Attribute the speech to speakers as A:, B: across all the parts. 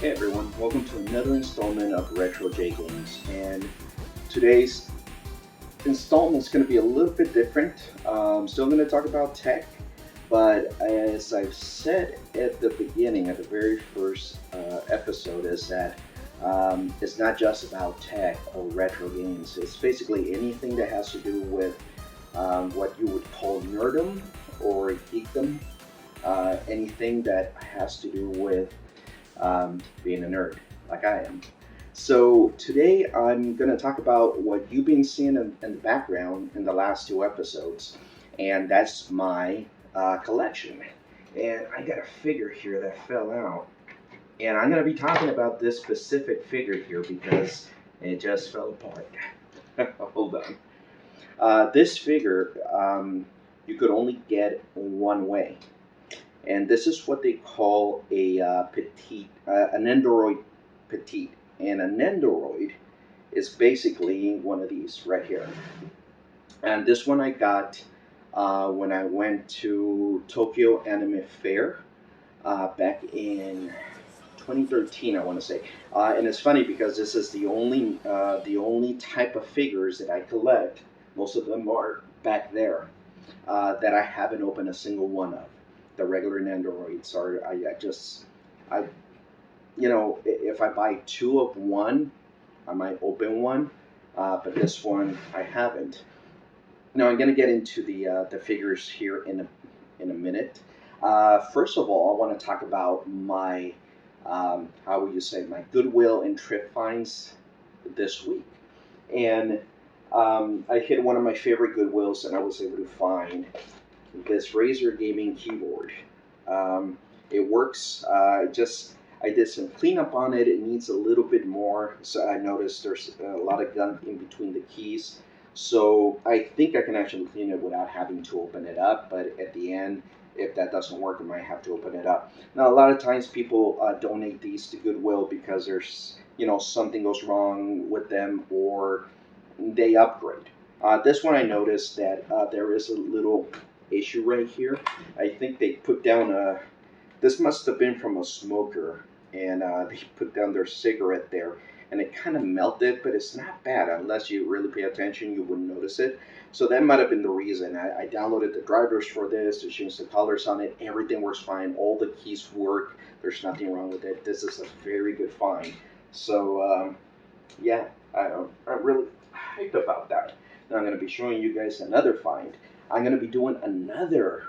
A: Hey everyone, welcome to another installment of RJG Games, and today's installment is going to be a little bit different. I'm still going to talk about tech, but as I've said at the beginning, at the very first episode, is that it's not just about tech or retro games. It's basically anything that has to do with what you would call nerdom or geekdom, anything that has to do with being a nerd, like I am. So today I'm going to talk about what you've been seeing in the background in the last two episodes, and that's my collection. And I got a figure here that fell out, and I'm going to be talking about this specific figure here because it just fell apart. Hold on. This figure you could only get one way. And this is what they call a petite, an Endoroid Petite. And an Endoroid is basically one of these right here. And this one I got when I went to Tokyo Anime Fair back in 2013, I want to say. And it's funny because this is the only type of figures that I collect. Most of them are back there that I haven't opened a single one of. The regular Endoroids are, if I buy two of one, I might open one, but this one I haven't. Now I'm going to get into the figures here in a minute. First of all, I want to talk about my how would you say, my Goodwill and thrift finds this week, and I hit one of my favorite Goodwills, and I was able to find this Razer gaming keyboard. It works. I did some cleanup on it. It needs a little bit more. So I noticed there's a lot of gunk in between the keys. So I think I can actually clean it without having to open it up. But at the end, if that doesn't work, I might have to open it up. Now, a lot of times people donate these to Goodwill because there's, something goes wrong with them or they upgrade. This one I noticed that there is a little issue right here. I think they put down this must have been from a smoker, and they put down their cigarette there, and it kind of melted, but it's not bad. Unless you really pay attention, you wouldn't notice it. So that might have been the reason. I downloaded the drivers for this to change the colors on it. Everything works fine. All the keys work. There's nothing wrong with it. This is a very good find. So yeah, I'm really hyped about that. Now I'm going to be showing you guys another find. I'm going to be doing another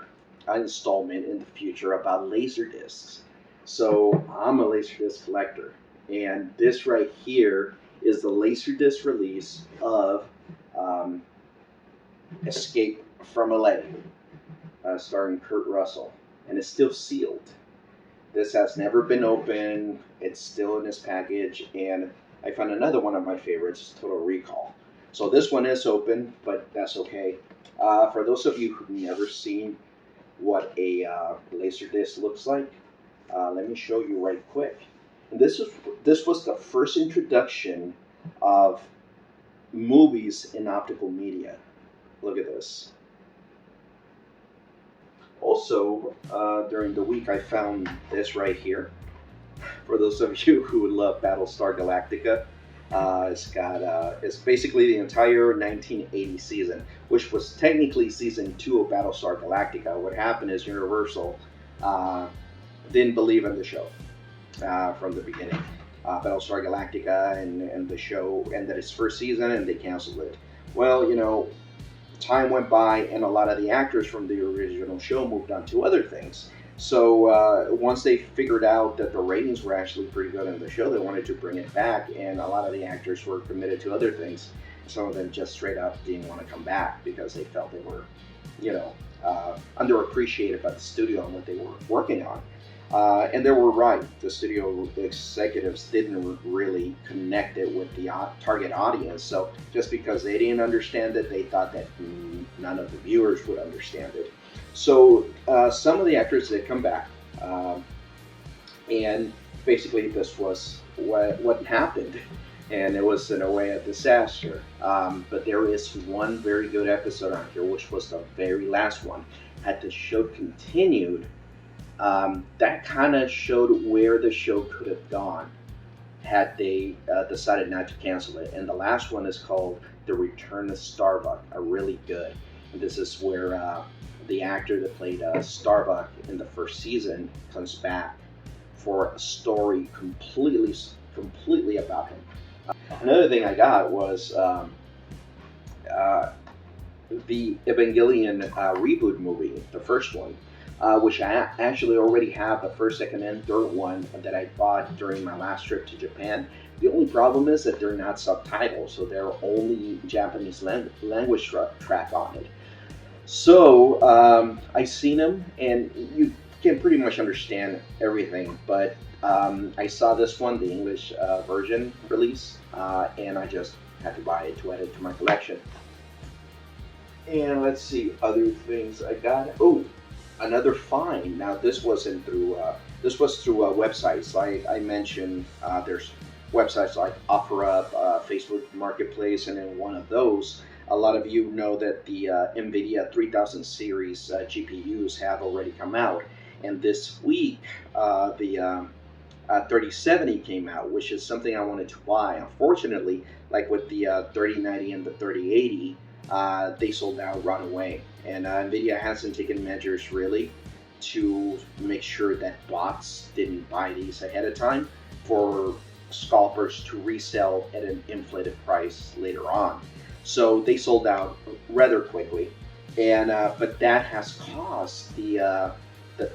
A: installment in the future about Laserdiscs. So I'm a Laserdisc collector, and this right here is the Laserdisc release of Escape from LA, starring Kurt Russell, and it's still sealed. This has never been opened. It's still in this package, and I found another one of my favorites, Total Recall. So this one is open, but that's okay. For those of you who've never seen what a Laserdisc looks like, let me show you right quick. And this was the first introduction of movies in optical media. Look at this. Also, during the week, I found this right here. For those of you who love Battlestar Galactica, it's basically the entire 1980 season, which was technically season 2 of Battlestar Galactica. What happened is Universal didn't believe in the show from the beginning. Battlestar Galactica and the show ended its first season and they canceled it. Well, time went by and a lot of the actors from the original show moved on to other things. So once they figured out that the ratings were actually pretty good in the show, they wanted to bring it back, and a lot of the actors were committed to other things. Some of them just straight up didn't want to come back because they felt they were, underappreciated by the studio and what they were working on. And they were right. The studio executives didn't really connect it with the target audience. So just because they didn't understand it, they thought that none of the viewers would understand it. So some of the actors did come back, and basically this was what happened, and it was in a way a disaster. But there is one very good episode on here, which was the very last one. Had the show continued, That kind of showed where the show could have gone had they decided not to cancel it. And the last one is called The Return of Starbuck, a really good. And this is where the actor that played Starbuck in the first season comes back for a story completely about him. Another thing I got was uh, the Evangelion Reboot movie, the first one, which I actually already have the first, second, and third one that I bought during my last trip to Japan. The only problem is that they're not subtitled, so they're only Japanese language track on it. So I seen them, and you can pretty much understand everything. But I saw this one, the English version release, and I just had to buy it to add it to my collection. And let's see other things I got. Oh, another find. Now this wasn't through. This was through websites. I mentioned there's websites like OfferUp, Facebook Marketplace, and in one of those, a lot of you know that the NVIDIA 3000 series GPUs have already come out, and this week the 3070 came out, which is something I wanted to buy. Unfortunately, like with the 3090 and the 3080, they sold out right away. And NVIDIA hasn't taken measures really to make sure that bots didn't buy these ahead of time for scalpers to resell at an inflated price later on. So they sold out rather quickly, and but that has caused the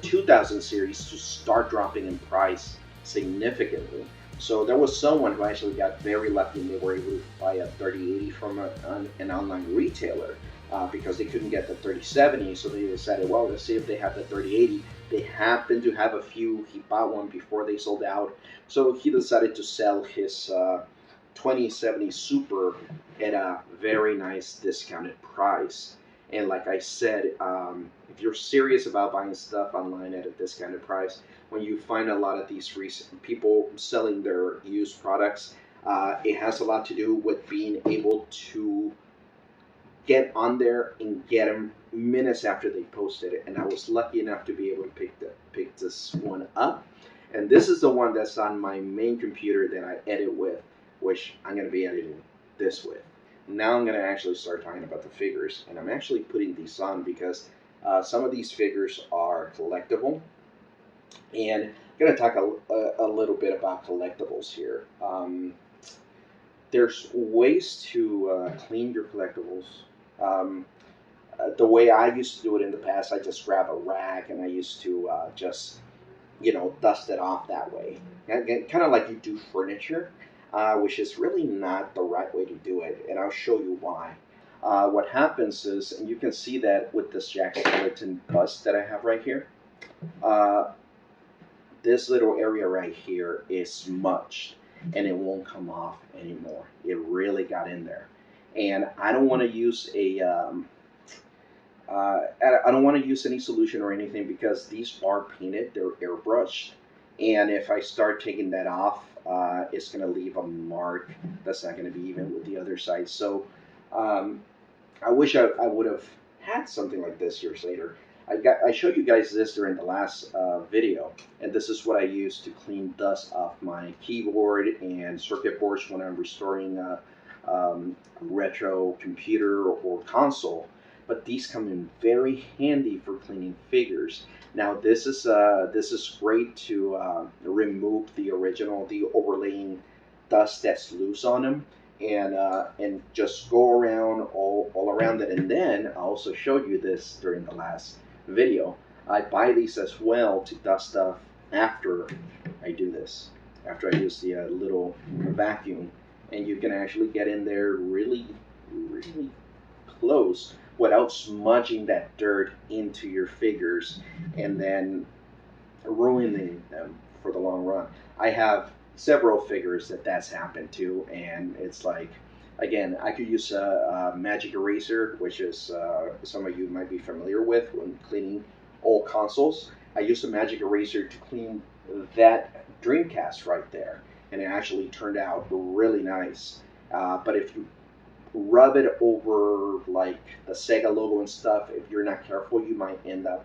A: 2000 series to start dropping in price significantly. So there was someone who actually got very lucky and they were able to buy a 3080 from an online retailer because they couldn't get the 3070. So they decided, well, let's see if they have the 3080. They happened to have a few. He bought one before they sold out. So he decided to sell his 2070 Super at a very nice discounted price. And like I said, if you're serious about buying stuff online at a discounted price, when you find a lot of these recent people selling their used products, it has a lot to do with being able to get on there and get them minutes after they posted it. And I was lucky enough to be able to pick this one up. And this is the one that's on my main computer that I edit with, which I'm going to be editing this with. Now I'm going to actually start talking about the figures, and I'm actually putting these on because some of these figures are collectible, and I'm going to talk a little bit about collectibles here. There's ways to clean your collectibles. The way I used to do it in the past, I just grab a rag and I used to just, dust it off that way. Kind of like you do furniture. Which is really not the right way to do it, and I'll show you why. What happens is, and you can see that with this Jack Skellington bust that I have right here, this little area right here is smudged, and it won't come off anymore. It really got in there, and I don't want to use I don't want to use any solution or anything because these are painted, they're airbrushed, and if I start taking that off, it's going to leave a mark that's not going to be even with the other side. So I wish I would have had something like this years later. I showed you guys this during the last video, and this is what I use to clean dust off my keyboard and circuit boards when I'm restoring a retro computer or console. But these come in very handy for cleaning figures. Now this is great to remove the overlaying dust that's loose on them, and just go around all around it. And then I also showed you this during the last video. I buy these as well to dust stuff after I do this, after I use the little vacuum, and you can actually get in there really close without smudging that dirt into your figures and then ruining them for the long run. I have several figures that's happened to, and it's like, again, I could use a magic eraser, which is some of you might be familiar with when cleaning old consoles. I used a magic eraser to clean that Dreamcast right there, and it actually turned out really nice. But if you rub it over like the Sega logo and stuff, if you're not careful, you might end up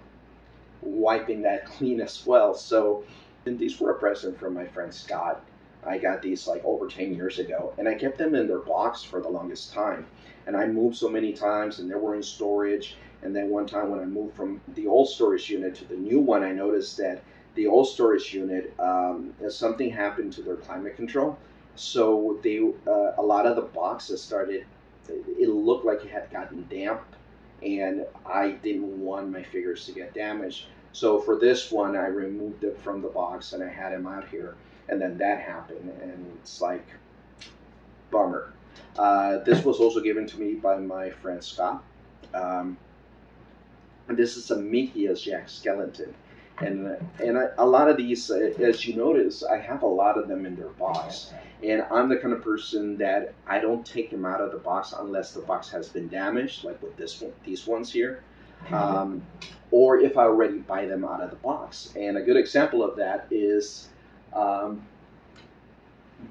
A: wiping that clean as well. So, and these were a present from my friend Scott. I got these like over 10 years ago, and I kept them in their box for the longest time. And I moved so many times, and they were in storage. And then one time when I moved from the old storage unit to the new one, I noticed that the old storage unit, something happened to their climate control. So they, a lot of the boxes started, it looked like it had gotten damp, and I didn't want my figures to get damaged. So for this one, I removed it from the box and I had him out here, and then that happened, and it's like, bummer. This was also given to me by my friend Scott. And this is a Mickey as Jack Skellington. A lot of these, as you notice, I have a lot of them in their box. And I'm the kind of person that I don't take them out of the box unless the box has been damaged, like with this one, these ones here. Or if I already buy them out of the box. And a good example of that is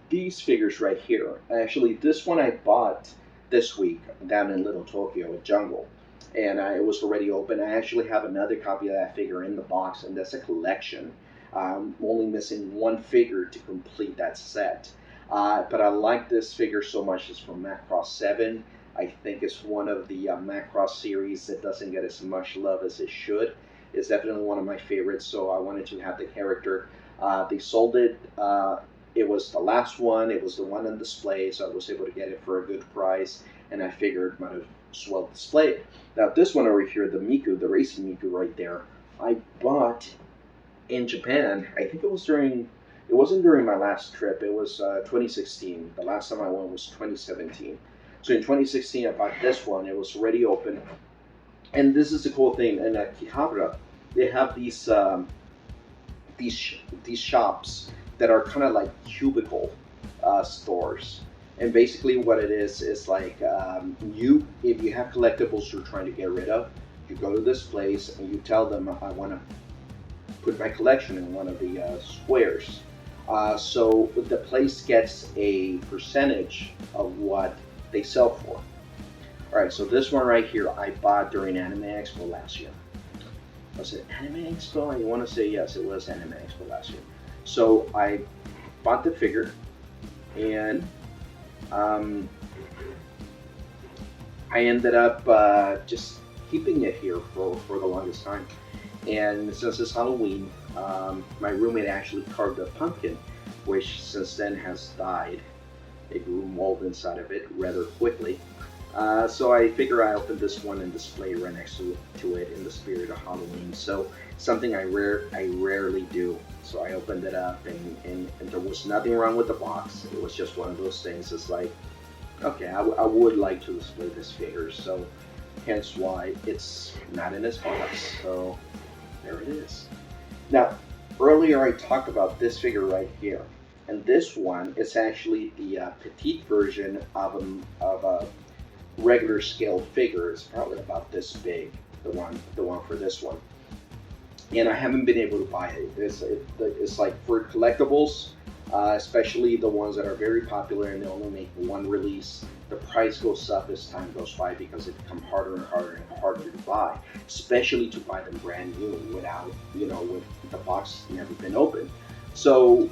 A: these figures right here. Actually, this one I bought this week down in Little Tokyo at Jungle. And it was already open. I actually have another copy of that figure in the box, and that's a collection. I'm only missing one figure to complete that set. But I like this figure so much. It's from Macross 7. I think it's one of the Macross series that doesn't get as much love as it should. It's definitely one of my favorites, so I wanted to have the character. They sold it. It was the last one. It was the one on display, so I was able to get it for a good price, and I figured might have as well display it. Now this one over here, the Miku, the racing Miku right there, I bought in Japan. I think it wasn't during my last trip. It was 2016. The last time I went was 2017. So in 2016, I bought this one. It was already open. And this is the cool thing. In Akihabara, they have these shops that are kind of like cubicle stores. And basically what it is like if you have collectibles you're trying to get rid of, you go to this place and you tell them, I want to put my collection in one of the squares. So the place gets a percentage of what they sell for. Alright, so this one right here I bought during Anime Expo last year. Was it Anime Expo? I want to say yes, it was Anime Expo last year. So I bought the figure, and I ended up just keeping it here for the longest time. And since it's Halloween, my roommate actually carved a pumpkin, which since then has died. It grew mold inside of it rather quickly. So I figure I opened this one and display right next to it in the spirit of Halloween. So something I rarely do. So I opened it up, and there was nothing wrong with the box. It was just one of those things. It's like, okay, I would like to display this figure, so hence why it's not in this box. So there it is. Now, earlier I talked about this figure right here, and this one is actually the petite version of a regular scale figure. It's probably about this big, the one for this one. And I haven't been able to buy it. It's like for collectibles, especially the ones that are very popular and they only make one release, the price goes up as time goes by because it becomes harder and harder and harder to buy, especially to buy them brand new without, with the box never been opened. So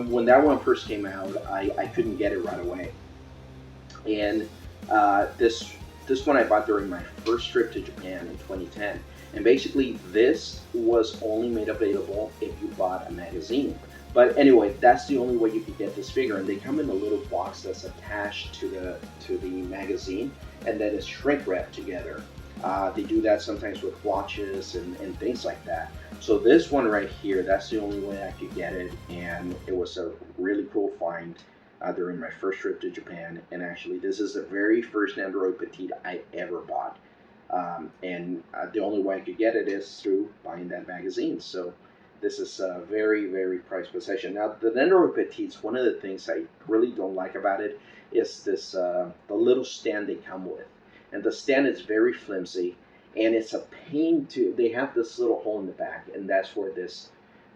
A: when that one first came out, I couldn't get it right away. And this one I bought during my first trip to Japan in 2010. And basically this was only made available if you bought a magazine. But anyway, that's the only way you could get this figure, and they come in a little box that's attached to the magazine, and then it's shrink wrapped together. They do that sometimes with watches and things like that. So this one right here, that's the only way I could get it, and it was a really cool find during my first trip to Japan. And actually, this is the very first Endoroid Petite I ever bought. And the only way I could get it is through buying that magazine. So this is a very, very prized possession. Now, the Endoroid Petites, one of the things I really don't like about it is this the little stand they come with. And the stand is very flimsy, and it's a pain to, they have this little hole in the back, and that's where this,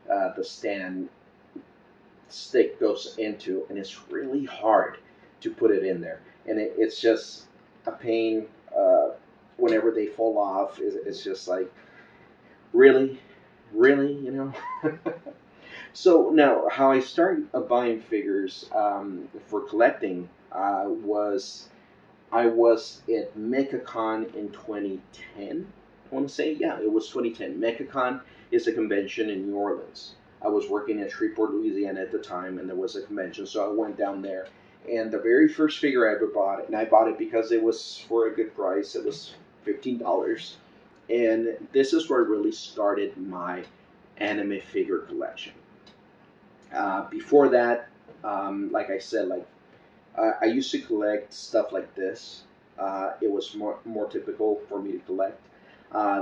A: the stand stick goes into, and it's really hard to put it in there. And it's just a pain whenever they fall off. It's just like, really? really, you know. So now, how I started buying figures for collecting was I was at MechaCon in 2010. I want to say, yeah, it was 2010. MechaCon is a convention in New Orleans. I was working at Shreveport, Louisiana at the time, and there was a convention, so I went down there. And the very first figure I ever bought, and I bought it because it was for a good price. It was $15, and this is where I really started my anime figure collection. Before that, like I said, I used to collect stuff like this. It was more typical for me to collect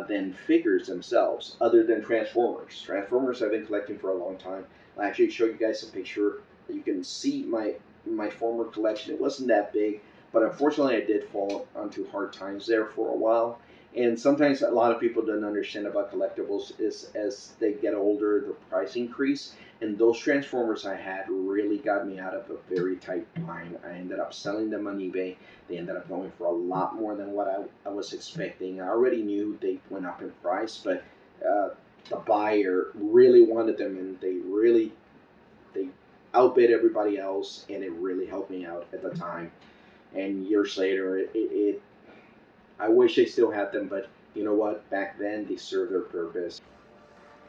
A: than figures themselves, other than Transformers. Transformers I've been collecting for a long time. I'll actually show you guys a picture. You can see my former collection. It wasn't that big, but unfortunately I did fall onto hard times there for a while. And sometimes a lot of people don't understand about collectibles is as they get older, the price increase. And those Transformers I had really got me out of a very tight bind. I ended up selling them on eBay. They ended up going for a lot more than what I was expecting. I already knew they went up in price, but the buyer really wanted them, and they outbid everybody else, and it really helped me out at the time. And years later, I wish they still had them, but you know what? Back then, they served their purpose.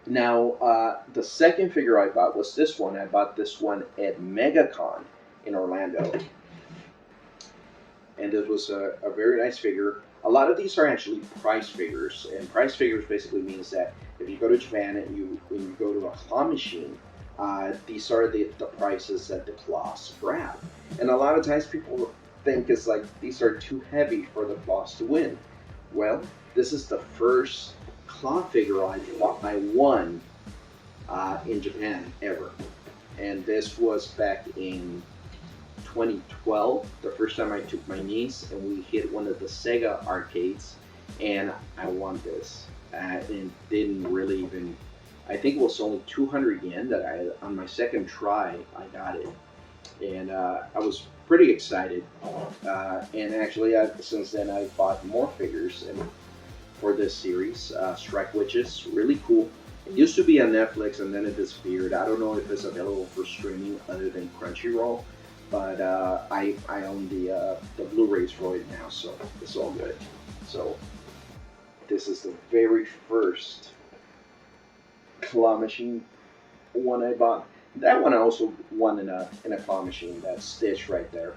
A: Now, the second figure I bought was this one. I bought this one at MegaCon in Orlando, and it was a very nice figure. A lot of these are actually price figures, and price figures basically means that if you go to Japan and when you go to a claw machine, these are the prices that the claws grab. And a lot of times people think it's like these are too heavy for the claws to win. Well, this is the first claw figure I won in Japan ever, and this was back in 2012, the first time I took my niece and we hit one of the Sega arcades, and I won this. And didn't really even, I think it was only 200 yen that on my second try, I got it. And I was pretty excited. And actually, since then, I bought more figures for this series. Strike Witches, really cool. It used to be on Netflix and then it disappeared. I don't know if it's available for streaming other than Crunchyroll. But I own the Blu-rays for it now, so it's all good. So this is the very first claw machine one I bought. That one I also won in a claw machine. That's Stitch right there.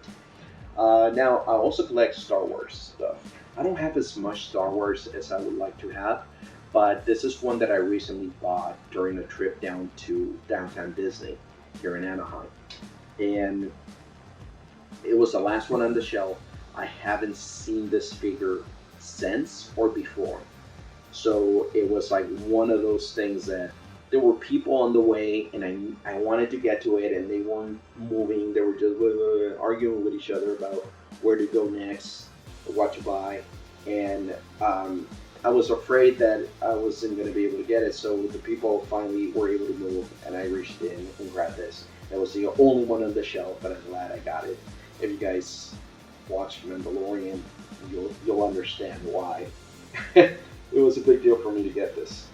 A: Now I also collect Star Wars stuff. I don't have as much Star Wars as I would like to have, but this is one that I recently bought during a trip down to downtown Disney here in Anaheim, and it was the last one on the shelf. I haven't seen this figure since or before. So it was like one of those things that there were people on the way and I wanted to get to it and they weren't moving. They were just arguing with each other about where to go next, or what to buy. And I was afraid that I wasn't going to be able to get it. So the people finally were able to move and I reached in and grabbed this. It was the only one on the shelf, but I'm glad I got it. If you guys watch Mandalorian, you'll understand why. It was a big deal for me to get this.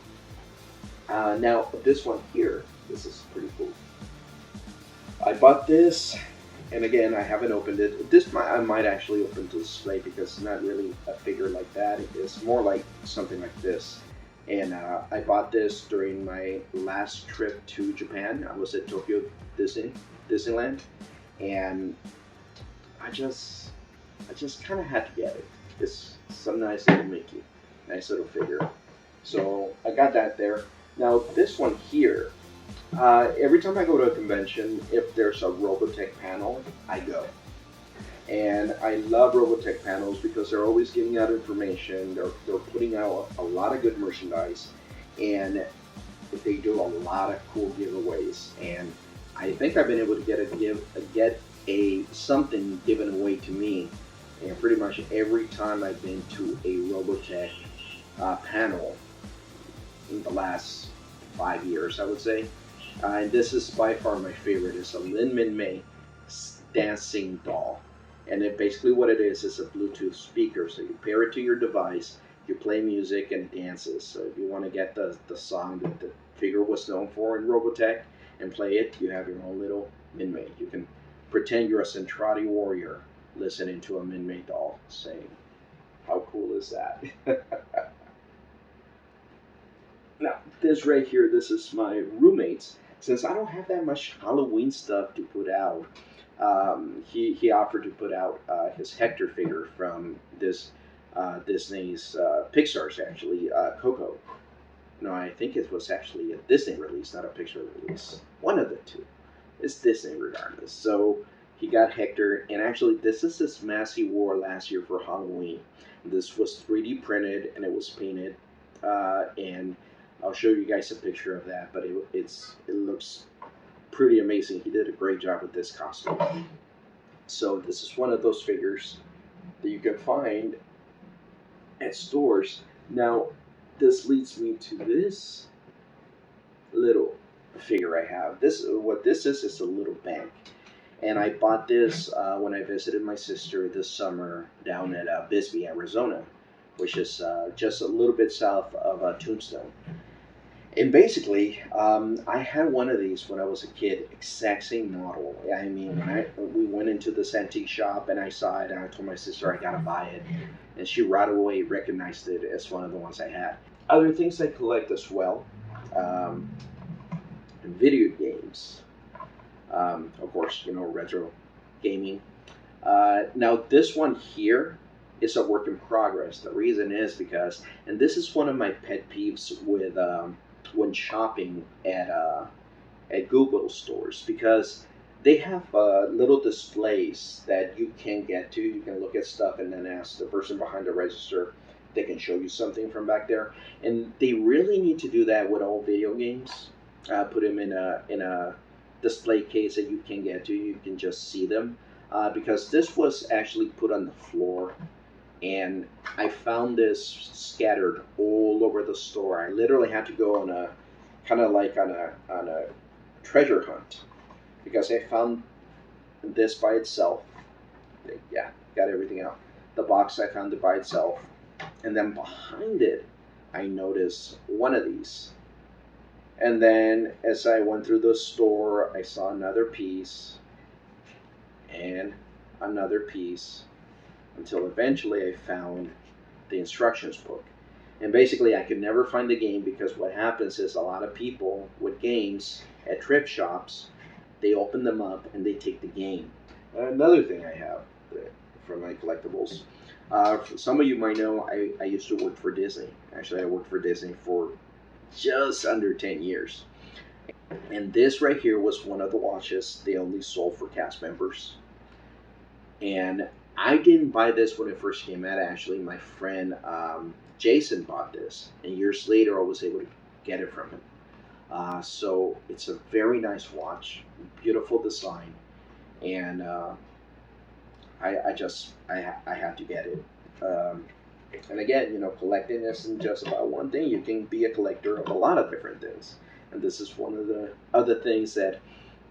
A: Now, this one here, this is pretty cool. I bought this, and again, I haven't opened it. I might actually open to display because it's not really a figure like that. It's more like something like this. And I bought this during my last trip to Japan. I was at Tokyo Disneyland, and I just kind of had to get it. It's some nice little Mickey, nice little figure. So I got that there. Now this one here, every time I go to a convention, if there's a Robotech panel, I go. And I love Robotech panels because they're always giving out information. They're putting out a lot of good merchandise, and they do a lot of cool giveaways. And I think I've been able to get something given away to me, and pretty much every time I've been to a Robotech panel in the last 5 years, I would say. And this is by far my favorite. It's a Lin Min Mei dancing doll. And basically what it is a Bluetooth speaker. So you pair it to your device You play music and dances. So if you want to get the song that the figure was known for in Robotech and play it, you have your own little Minmay. You can pretend you're a Centrati warrior listening to a Minmay doll saying, how cool is that? Now, this right here, this is my roommate's. Since I don't have that much Halloween stuff to put out, he offered to put out his Hector figure from this Disney's Pixar's actually Coco. No, I think it was actually a Disney release, not a Pixar release. One of the two. It's Disney regardless. So he got Hector, and actually this is this mask he wore last year for Halloween. This was 3D printed and it was painted, and I'll show you guys a picture of that. But it looks pretty amazing. He did a great job with this costume. So this is one of those figures that you can find at stores. Now, this leads me to this little figure I have. What this is a little bank, and I bought this when I visited my sister this summer down at Bisbee, Arizona, which is just a little bit south of Tombstone. And basically, I had one of these when I was a kid, exact same model. I mean, we went into this antique shop and I saw it and I told my sister I gotta buy it. And she right away recognized it as one of the ones I had. Other things I collect as well, video games. Of course, you know, retro gaming. Now this one here is a work in progress. The reason is because, and this is one of my pet peeves with when shopping at Google stores, because they have little displays that you can get to. You can look at stuff and then ask the person behind the register. They can show you something from back there, and they really need to do that with all video games. Put them in a display case that you can get to. You can just see them, because this was actually put on the floor. And I found this scattered all over the store. I literally had to go on a kind of like on a treasure hunt, because I found this by itself. Yeah, got everything out. The box, I found it by itself, and then behind it, I noticed one of these. And then as I went through the store, I saw another piece and another piece, until eventually I found the instructions book. And basically I could never find the game, because what happens is a lot of people with games at thrift shops, they open them up and they take the game. Another thing I have from my collectibles, some of you might know I used to work for Disney. Actually, I worked for Disney for just under 10 years. And this right here was one of the watches they only sold for cast members. And I didn't buy this when it first came out. Actually, my friend Jason bought this, and years later I was able to get it from him. So it's a very nice watch, beautiful design, and I have to get it. And again, you know, collecting isn't just about one thing. You can be a collector of a lot of different things, and this is one of the other things that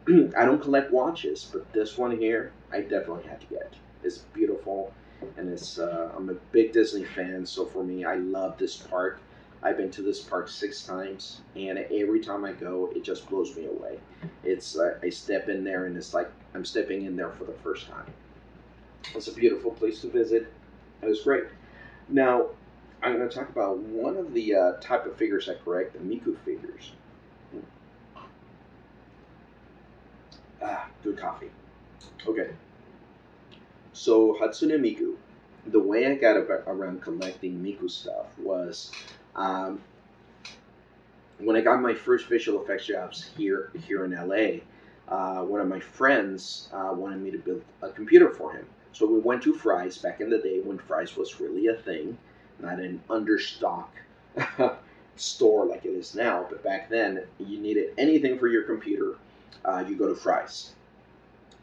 A: I don't collect watches, but this one here I definitely had to get. It's beautiful, and it's I'm a big Disney fan, so for me, I love this park. I've been to this park 6 times, and every time I go, it just blows me away. It's I step in there, and it's like I'm stepping in there for the first time. It's a beautiful place to visit, and it's great. Now, I'm going to talk about one of the type of figures I collect, the Miku figures. Good coffee. Okay. So Hatsune Miku, the way I got around collecting Miku stuff was when I got my first visual effects jobs here in LA. One of my friends wanted me to build a computer for him. So we went to Fry's back in the day when Fry's was really a thing, not an understock store like it is now. But back then, you needed anything for your computer, you go to Fry's.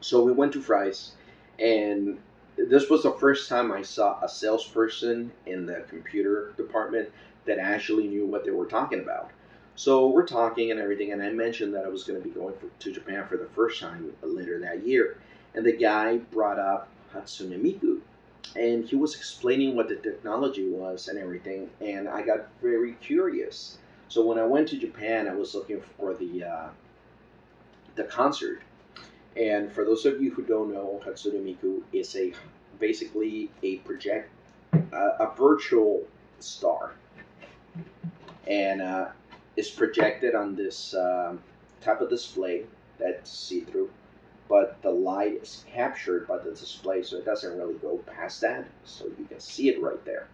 A: So we went to Fry's, and this was the first time I saw a salesperson in the computer department that actually knew what they were talking about. So we're talking and everything, and I mentioned that I was going to be going to Japan for the first time later that year. And the guy brought up Hatsune Miku. and he was explaining what the technology was and everything, and I got very curious. So when I went to Japan, I was looking for the concert. And for those of you who don't know, Hatsune Miku is basically a virtual star, and it's projected on this type of display that's see-through, but the light is captured by the display, so it doesn't really go past that, so you can see it right there.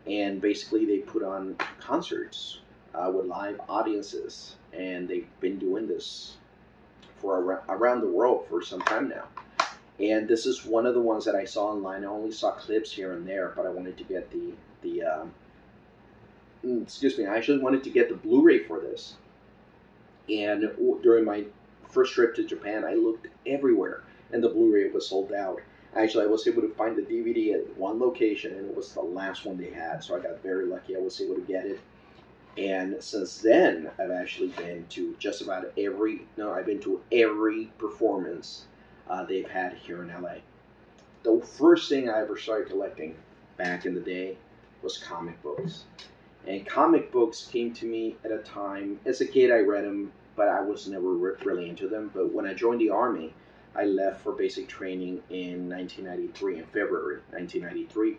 A: And basically, they put on concerts with live audiences, and they've been doing this for around the world for some time now. And this is one of the ones that I saw online. I only saw clips here and there, but I wanted to get excuse me, I actually wanted to get the Blu-ray for this. And during my first trip to Japan, I looked everywhere, and the Blu-ray was sold out. Actually, I was able to find the DVD at one location, and it was the last one they had, so I got very lucky. I was able to get it. And since then, I've actually been to just about I've been to every performance they've had here in LA. The first thing I ever started collecting back in the day was comic books. And comic books came to me at a time, as a kid I read them, but I was never really into them. But when I joined the Army, I left for basic training in 1993, in February 1993.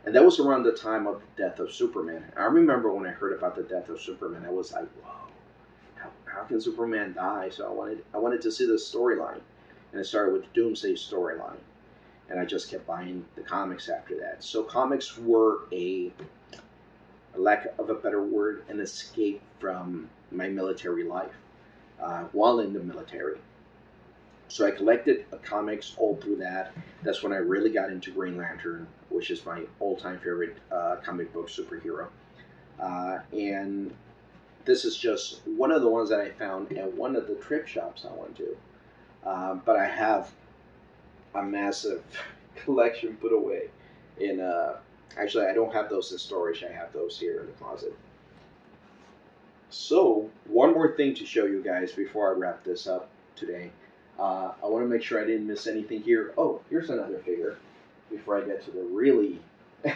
A: And that was around the time of the death of Superman. I remember when I heard about the death of Superman, I was like, whoa, how can Superman die? So I wanted to see the storyline. And it started with the Doomsday storyline. And I just kept buying the comics after that. So comics were a lack of a better word, an escape from my military life while in the military. So I collected comics all through that. That's when I really got into Green Lantern, which is my all-time favorite comic book superhero. And this is just one of the ones that I found at one of the thrift shops I went to. But I have a massive collection put away in... actually, I don't have those in storage. I have those here in the closet. So, one more thing to show you guys before I wrap this up today. I want to make sure I didn't miss anything here. Oh, here's another figure before I get to the really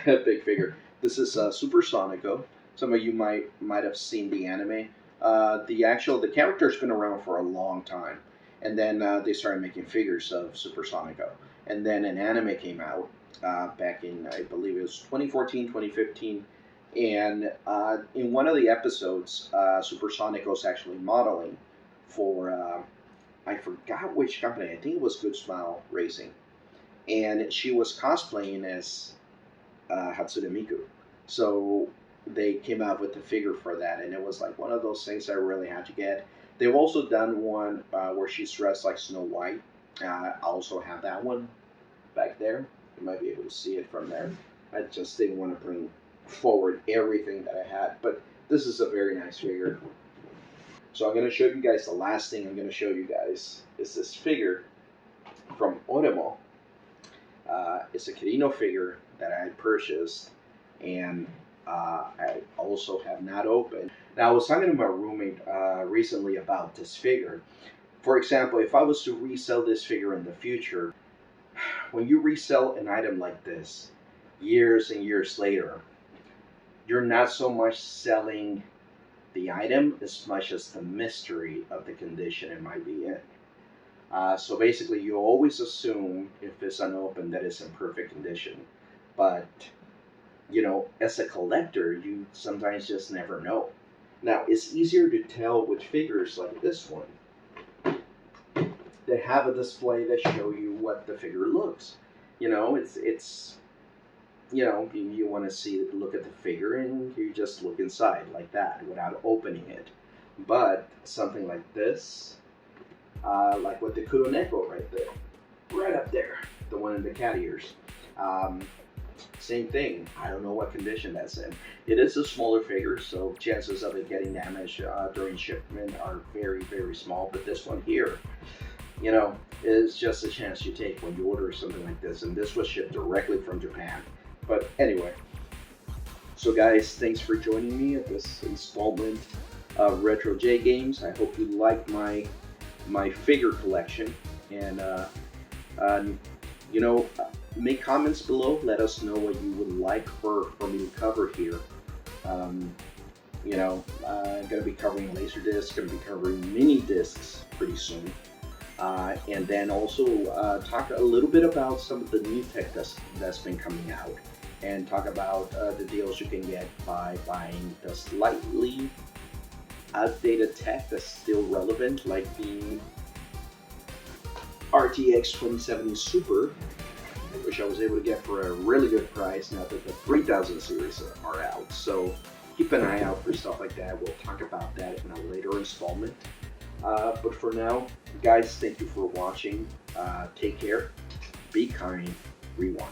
A: big figure. This is Super Sonico. Some of you might have seen the anime. The character's been around for a long time. And then they started making figures of Super Sonico. And then an anime came out back in, I believe it was 2014, 2015. And in one of the episodes, Super Sonico's actually modeling for... I forgot which company. I think it was Good Smile Racing. And she was cosplaying as Hatsune Miku. So they came out with the figure for that. And it was like one of those things I really had to get. They've also done one where she's dressed like Snow White. I also have that one back there. You might be able to see it from there. I just didn't want to bring forward everything that I had. But this is a very nice figure. So I'm going to show you guys, the last thing I'm going to show you guys is this figure from Oremo. It's a Kirino figure that I had purchased, and I also have not opened. Now, I was talking to my roommate recently about this figure. For example, if I was to resell this figure in the future, when you resell an item like this, years and years later, you're not so much selling the item as much as the mystery of the condition it might be in. So basically, you always assume if it's unopened that it's in perfect condition. But, you know, as a collector, you sometimes just never know. Now, it's easier to tell with figures like this one. They have a display that show you what the figure looks. You know, it's you know, you want to look at the figure, and you just look inside like that without opening it. But something like this, like with the Kuroneko right up there, the one in the cat ears. Same thing. I don't know what condition that's in. It is a smaller figure, so chances of it getting damaged during shipment are very, very small. But this one here, you know, is just a chance you take when you order something like this. And this was shipped directly from Japan. But anyway, so guys, thanks for joining me at this installment of Retro J Games. I hope you liked my figure collection, and you know, make comments below. Let us know what you would like for me to cover here. You know, going to be covering Laserdisc, going to be covering mini discs pretty soon. And then also talk a little bit about some of the new tech that's been coming out, and talk about the deals you can get by buying the slightly outdated tech that's still relevant, like the RTX 2070 Super, which I was able to get for a really good price now that the 3000 series are out. So keep an eye out for stuff like that. We'll talk about that in a later installment. But for now, guys, thank you for watching. Take care, be kind, rewind.